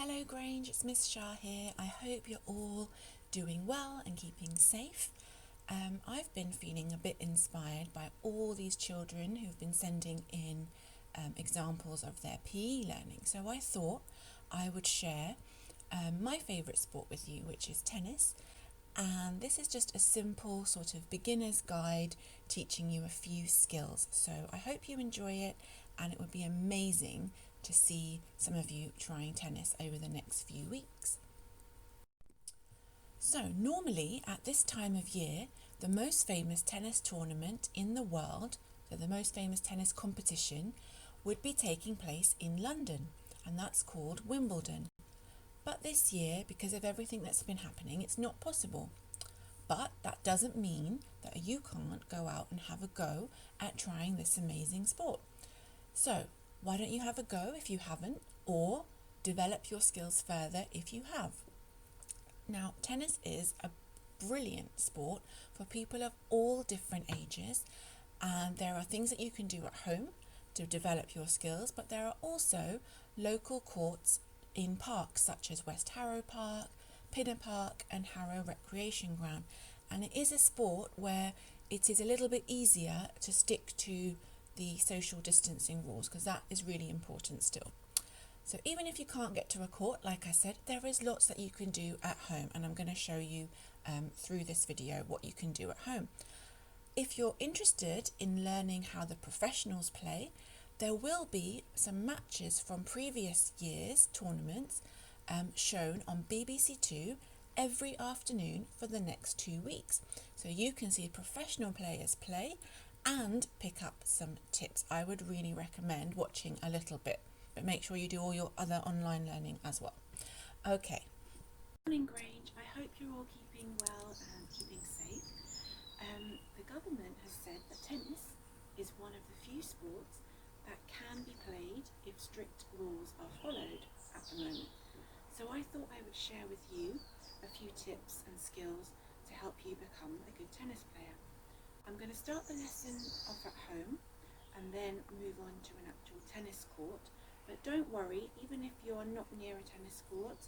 Hello Grange, it's Miss Shah here. I hope you're all doing well and keeping safe. I've been feeling a bit inspired by all these children who've been sending in examples of their PE learning. So I thought I would share my favourite sport with you, which is tennis. And this is just a simple sort of beginner's guide teaching you a few skills. So I hope you enjoy it, and it would be amazing to see some of you trying tennis over the next few weeks. So normally at this time of year, the most famous tennis tournament in the world, so the most famous tennis competition, would be taking place in London, and that's called Wimbledon. But this year, because of everything that's been happening, it's not possible. But that doesn't mean that you can't go out and have a go at trying this amazing sport. So why don't you have a go if you haven't, or develop your skills further if you have? Now, tennis is a brilliant sport for people of all different ages, and there are things that you can do at home to develop your skills, but there are also local courts in parks such as West Harrow Park, Pinner Park and Harrow Recreation Ground. And it is a sport where it is a little bit easier to stick to the social distancing rules, because that is really important still. So even if you can't get to a court, like I said, there is lots that you can do at home, and I'm going to show you through this video what you can do at home. If you're interested in learning how the professionals play, there will be some matches from previous years' tournaments shown on BBC Two every afternoon for the next 2 weeks. So you can see professional players play and pick up some tips. I would really recommend watching a little bit, but make sure you do all your other online learning as well. Okay. Morning Grange, I hope you're all keeping well and keeping safe. The government has said that tennis is one of the few sports that can be played if strict rules are followed at the moment. So I thought I would share with you a few tips and skills to help you become a good tennis player. I'm going to start the lesson off at home and then move on to an actual tennis court. But don't worry, even if you're not near a tennis court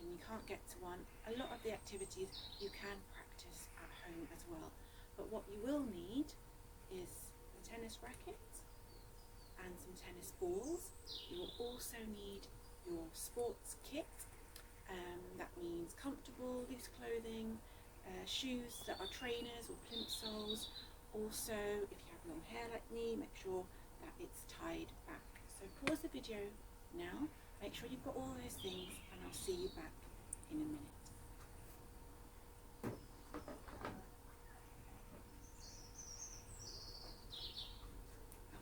and you can't get to one, a lot of the activities you can practice at home as well. But what you will need is a tennis racket and some tennis balls. You will also need your sports kit. That means comfortable, loose clothing, shoes that are trainers or plimp soles. Also, if you have long hair like me, make sure that it's tied back. So pause the video now, make sure you've got all those things, and I'll see you back in a minute.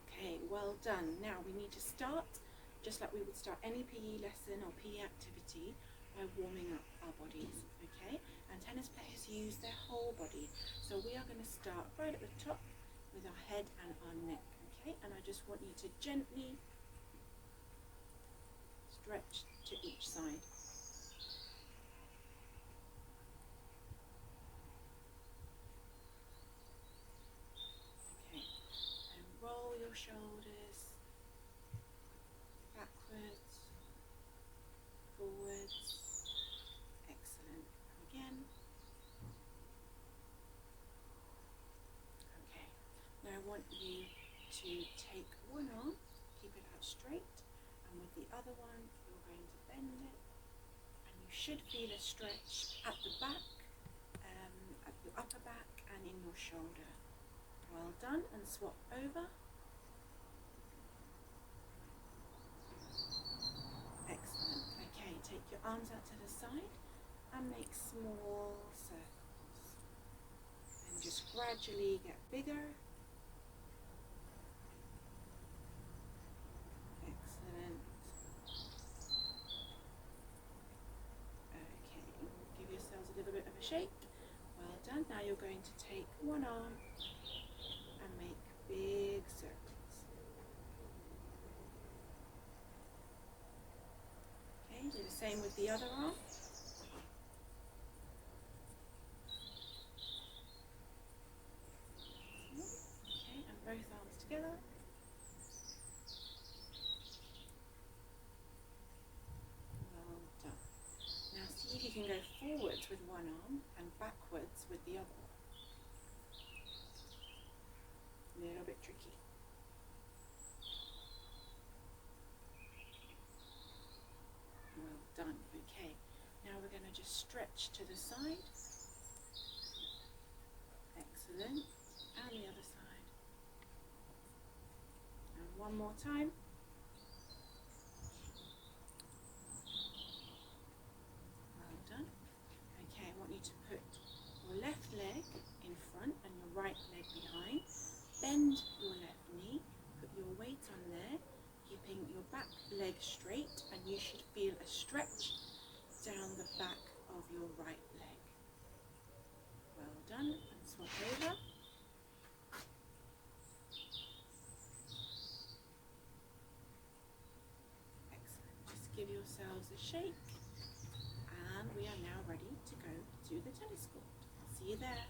Okay, well done. Now we need to start just like we would start any PE lesson or PE activity, by warming up our bodies, okay? And tennis players use their whole body. So we are going to start right at the top with our head and our neck, okay? And I just want you to gently stretch to each side. Okay, and roll your shoulders backwards, forwards. Excellent. Again. Okay, now I want you to take one arm, keep it out straight, and with the other one you're going to bend it, and you should feel a stretch at the back, at your upper back and in your shoulder. Well done, and swap over. Excellent. Okay, take your arms out to the side and make small circles, and just gradually get bigger. Excellent. Okay, give yourselves a little bit of a shake. Well done. Now you're going to take one arm and make big circles. Okay, do the same with the other arm. Okay, and both arms together. Well forwards with one arm and backwards with the other. A little bit tricky. Well done. Okay, now we're going to just stretch to the side. Excellent. And the other side. And one more time. Well done. Okay, I want you to put your left leg in front and your right leg behind. Bend your left knee, put your weight on there, keeping your back leg straight, and you should feel a stretch down the back of your right leg. Well done, and swap over. Excellent, just give yourselves a shake, and we are now ready to go to the tennis court. I'll see you there.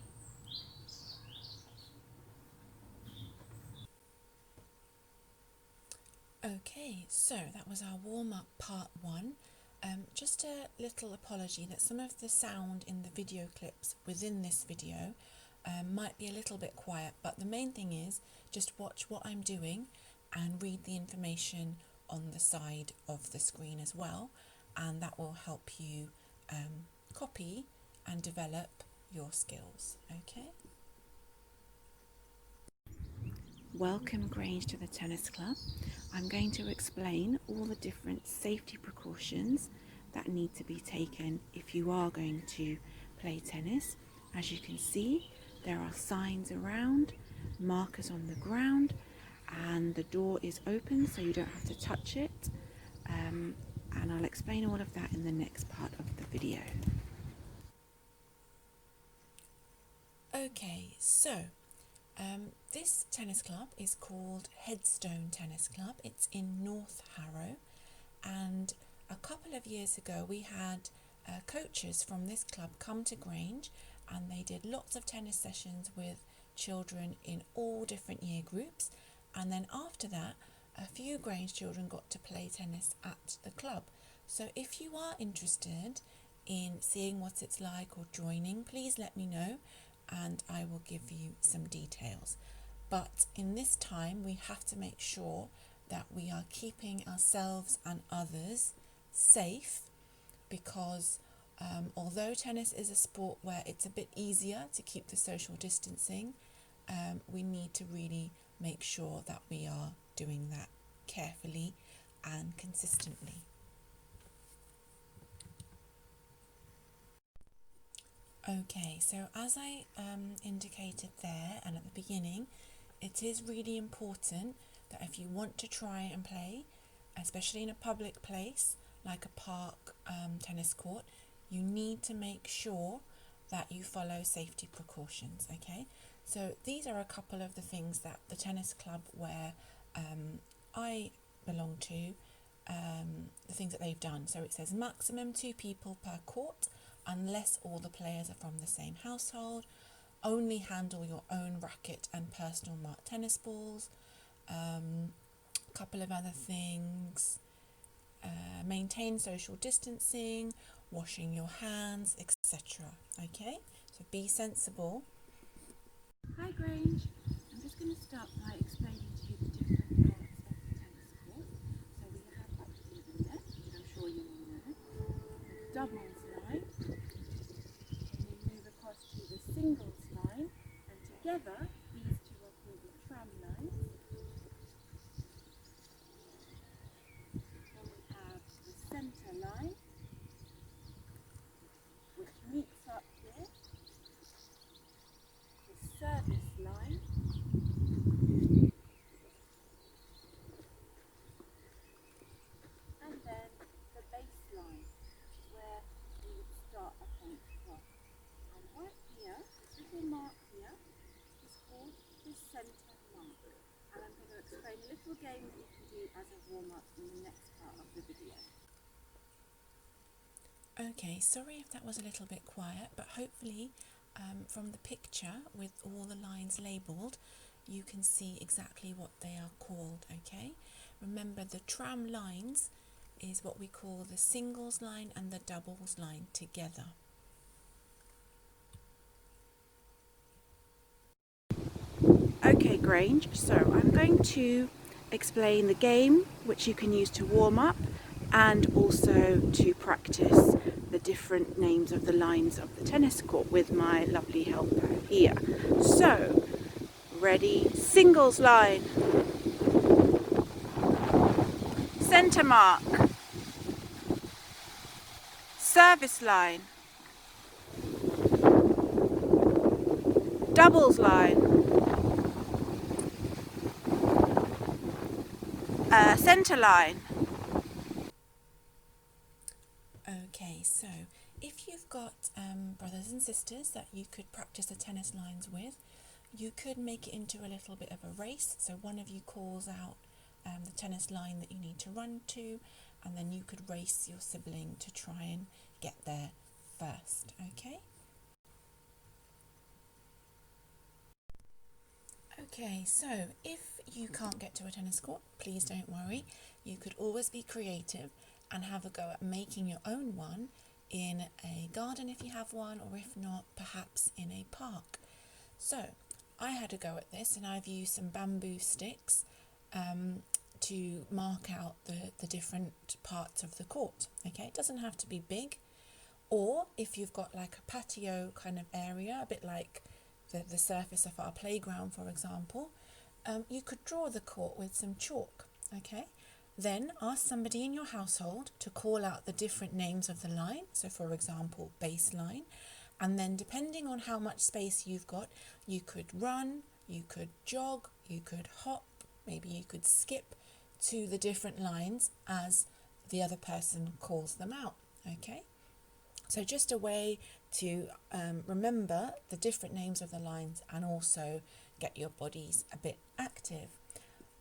Okay, so that was our warm-up part 1. Just a little apology that some of the sound in the video clips within this video might be a little bit quiet, but the main thing is just watch what I'm doing and read the information on the side of the screen as well, and that will help you copy and develop your skills. Okay. Welcome, Grange, to the tennis club. I'm going to explain all the different safety precautions that need to be taken if you are going to play tennis. As you can see, there are signs around, markers on the ground, and the door is open so you don't have to touch it. And I'll explain all of that in the next part of the video. Okay, so this tennis club is called Headstone Tennis Club. It's in North Harrow, and a couple of years ago we had coaches from this club come to Grange, and they did lots of tennis sessions with children in all different year groups, and then after that a few Grange children got to play tennis at the club. So if you are interested in seeing what it's like or joining, please let me know and I will give you some details. But in this time we have to make sure that we are keeping ourselves and others safe, because although tennis is a sport where it's a bit easier to keep the social distancing, we need to really make sure that we are doing that carefully and consistently. Okay, so as I indicated there and at the beginning, it is really important that if you want to try and play, especially in a public place like a park tennis court, you need to make sure that you follow safety precautions. Okay, so these are a couple of the things that the tennis club where I belong to, the things that they've done. So it says maximum 2 people per court, unless all the players are from the same household. Only handle your own racket and personal marked tennis balls. A couple of other things. Maintain social distancing, washing your hands, etc. Okay, so be sensible. Hi Grange, I'm just going to start by explaining to you the different parts of the tennis court. So we have up here the net, which I'm sure you all know, the doubles line, and we move across to the singles line, and together these two are called the tram lines. Then we have the centre line, which meets up here, the service line, and then the base line, where we would start a point from. And right here, this little mark here is called the centre mark. And I'm going to explain a little game that you can do as a warm-up in the next part of the video. Okay, sorry if that was a little bit quiet, but hopefully from the picture with all the lines labelled, you can see exactly what they are called, okay? Remember, the tram lines is what we call the singles line and the doubles line together. range. So I'm going to explain the game, which you can use to warm up and also to practice the different names of the lines of the tennis court with my lovely helper here. So, ready, singles line, centre mark, service line, doubles line, centre line. Okay, so if you've got brothers and sisters that you could practice the tennis lines with, you could make it into a little bit of a race. So one of you calls out the tennis line that you need to run to, and then you could race your sibling to try and get there first, okay? Okay, so if you can't get to a tennis court, please don't worry. You could always be creative and have a go at making your own one in a garden if you have one, or if not, perhaps in a park. So I had a go at this, and I've used some bamboo sticks to mark out the different parts of the court. Okay, it doesn't have to be big, or if you've got like a patio kind of area, a bit like the surface of our playground, for example, you could draw the court with some chalk. Okay, then ask somebody in your household to call out the different names of the line. So for example, baseline. And then depending on how much space you've got, you could run, you could jog, you could hop, maybe you could skip to the different lines as the other person calls them out. Okay, so just a way to remember the different names of the lines and also get your bodies a bit active.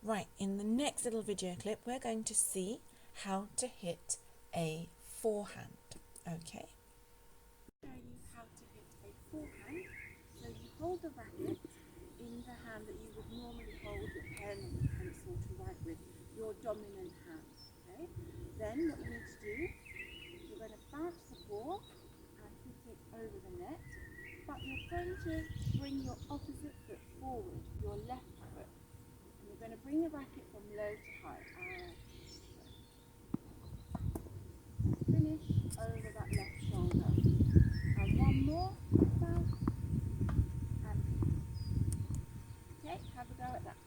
Right, in the next little video clip, we're going to see how to hit a forehand. Okay. Show you how to hit a forehand. So you hold the racket in the hand that you would normally hold your pen or pencil to write with, your dominant hand. Okay. Then what you need to do, you're going to bounce the ball and hit it over the net, but you're going to bring your opposite foot forward, your left foot, and you're going to bring the racket from low to high and finish over that left shoulder. And one more, bounce, and okay, have a go at that.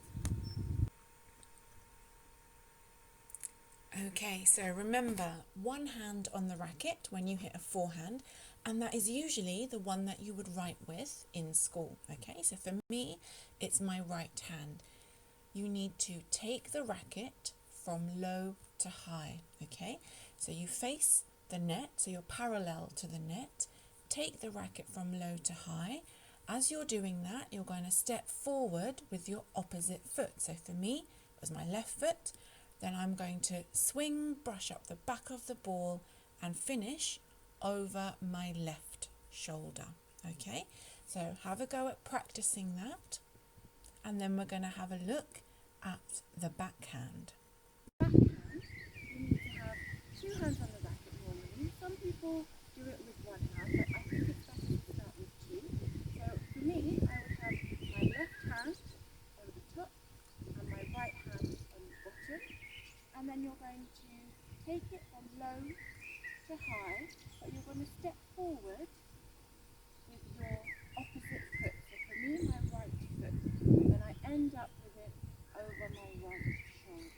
Okay, so remember, one hand on the racket when you hit a forehand, and that is usually the one that you would write with in school. Okay, so for me, it's my right hand. You need to take the racket from low to high. Okay, so you face the net, so you're parallel to the net. Take the racket from low to high. As you're doing that, you're going to step forward with your opposite foot. So for me, it was my left foot. Then I'm going to swing, brush up the back of the ball and finish over my left shoulder. Okay, so have a go at practicing that, and then we're going to have a look at the backhand. Backhand, you need to have two hands on the racket normally. Some people do it with one hand, but I think it's better to start with two. So for me, I would have my left hand on the top and my right hand on the bottom. And then you're going to take it from low to high, but you're going to step forward with your opposite foot. So for me, my right foot. Then I end up with it over my right shoulder.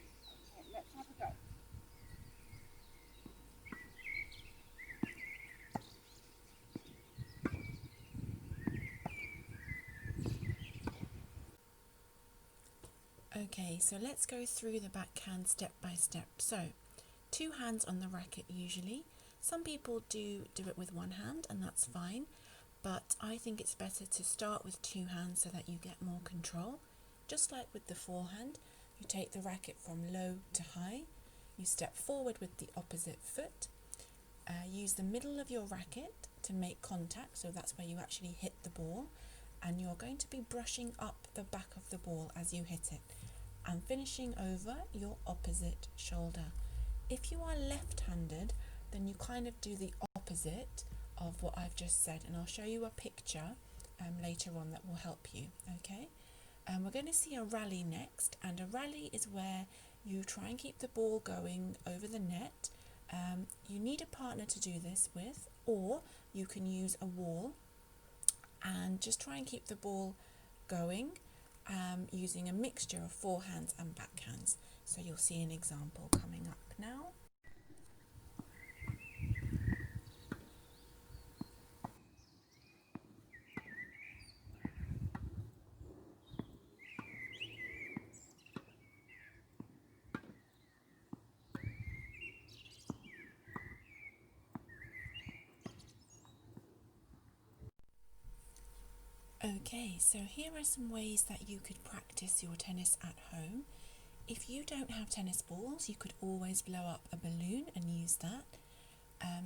Okay, let's have a go. Okay, so let's go through the backhand step by step. So, two hands on the racket usually. Some people do it with one hand, and that's fine, but I think it's better to start with two hands so that you get more control. Just like with the forehand, you take the racket from low to high, you step forward with the opposite foot, use the middle of your racket to make contact, so that's where you actually hit the ball, and you're going to be brushing up the back of the ball as you hit it and finishing over your opposite shoulder. If you are left-handed, then you kind of do the opposite of what I've just said, and I'll show you a picture later on that will help you. Okay, We're going to see a rally next, and a rally is where you try and keep the ball going over the net. You need a partner to do this with, or you can use a wall and just try and keep the ball going using a mixture of forehands and backhands. So you'll see an example coming up now. Okay, so here are some ways that you could practice your tennis at home. If you don't have tennis balls, you could always blow up a balloon and use that.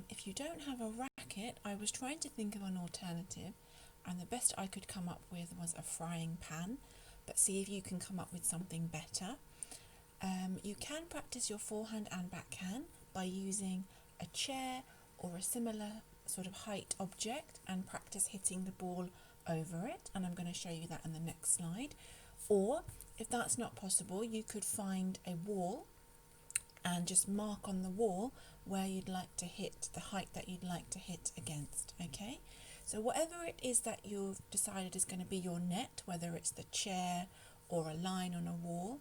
If you don't have a racket, I was trying to think of an alternative, and the best I could come up with was a frying pan, but see if you can come up with something better. You can practice your forehand and backhand by using a chair or a similar sort of height object and practice hitting the ball over it, and I'm going to show you that in the next slide. Or if that's not possible, you could find a wall and just mark on the wall where you'd like to hit, the height that you'd like to hit against. Okay, so whatever it is that you've decided is going to be your net, whether it's the chair or a line on a wall,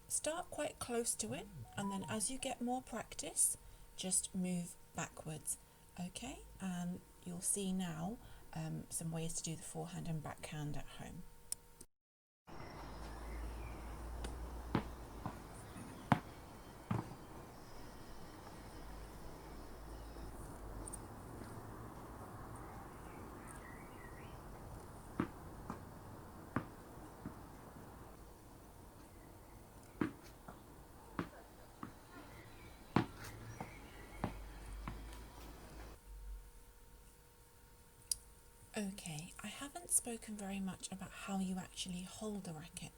start quite close to it, and then as you get more practice, just move backwards. Okay, and you'll see now some ways to do the forehand and backhand at home. Okay, I haven't spoken very much about how you actually hold the racket,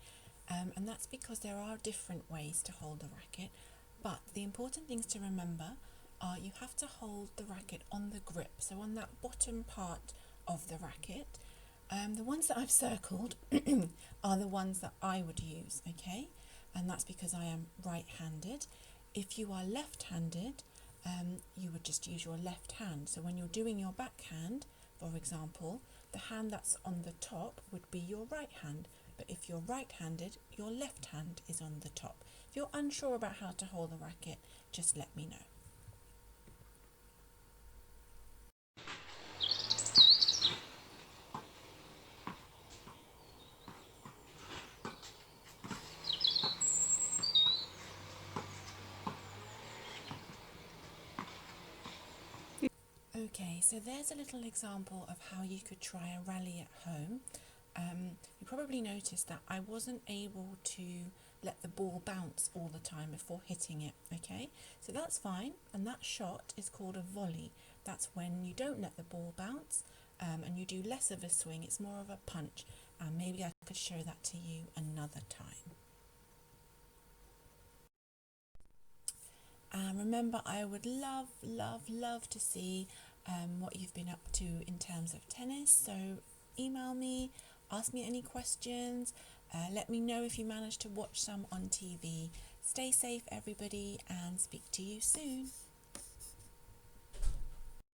and that's because there are different ways to hold the racket, but the important things to remember are you have to hold the racket on the grip, so on that bottom part of the racket. The ones that I've circled are the ones that I would use, okay, and that's because I am right-handed. If you are left-handed, you would just use your left hand, so when you're doing your backhand, for example, the hand that's on the top would be your right hand, but if you're right-handed, your left hand is on the top. If you're unsure about how to hold the racket, just let me know. Okay, so there's a little example of how you could try a rally at home. You probably noticed that I wasn't able to let the ball bounce all the time before hitting it, okay? So that's fine, and that shot is called a volley. That's when you don't let the ball bounce and you do less of a swing, it's more of a punch, and maybe I could show that to you another time. And remember, I would love, love, love to see what you've been up to in terms of tennis. So email me, ask me any questions, let me know if you managed to watch some on TV. Stay safe, everybody, and speak to you soon.